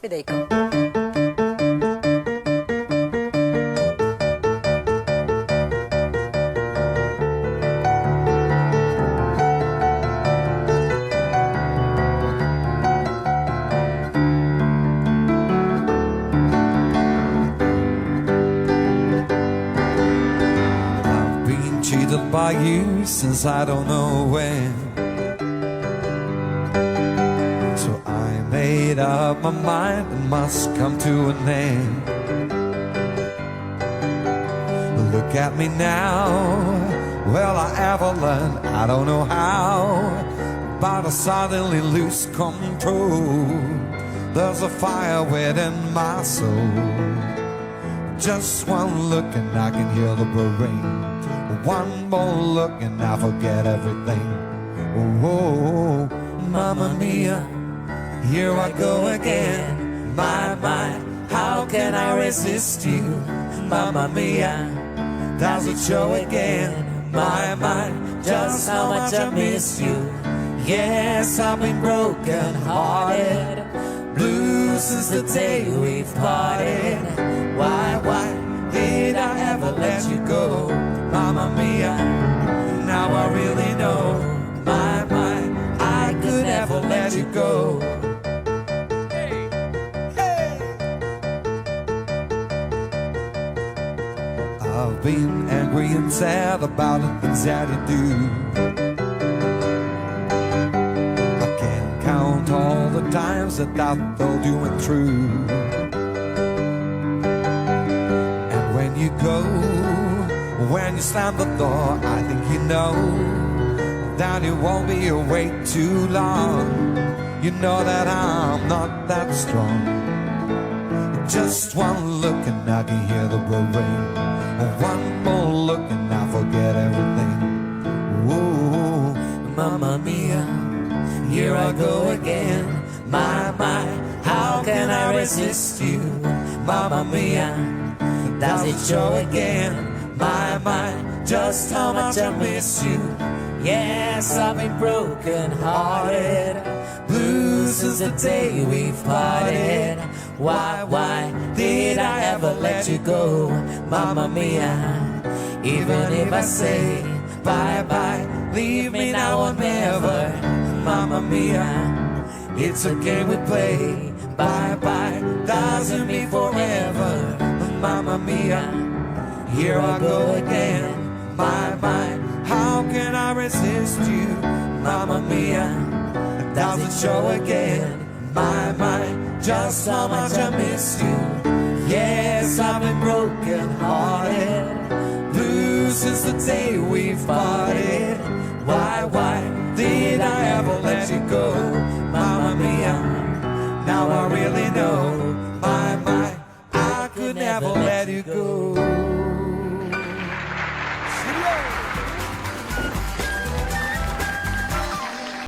Bir de ikaw. I've been cheated by you since I don't know when. So I made up my mind it must come to an end. Look at me now, well I ever learned, I don't know how, but I suddenly lose control. There's a fire within my soul. Just one look and I can hear the rain. One more look and I forget everything. Oh, oh, oh, Mamma Mia, here I go again. My, how can I resist you? Mamma Mia, does it show again? My, just how much I miss you. Yes, I've been broken hearted, blue since the day we've parted. Why did I ever let you go? Mamma Mia, now I really know. My, I could never let you go. I've been angry and sad about the things that you do. I can't count all the times that I told you went true. And when you go, when you slam the door, I think you know that it won't be away too long. You know that I'm not that strong. Just one look and I can hear the rain. One more look and I forget everything. Whoa, Mamma Mia, here I go again. My, how can I resist you? Mamma Mia, does it show again? My, just how much I miss you. Yes, I've been broken hearted, blue since the day we've parted. Why did I ever let you go? Mamma Mia, even if I say bye, leave me now or never. Mamma Mia, it's a game we play. Bye, doesn't mean forever. Mamma Mia, here I go again. My, how can I resist you? Mamma Mia, does it show again? My, just how much I miss you. Yes, I've been broken hearted, blue since the day we've parted. Why did I ever let you go?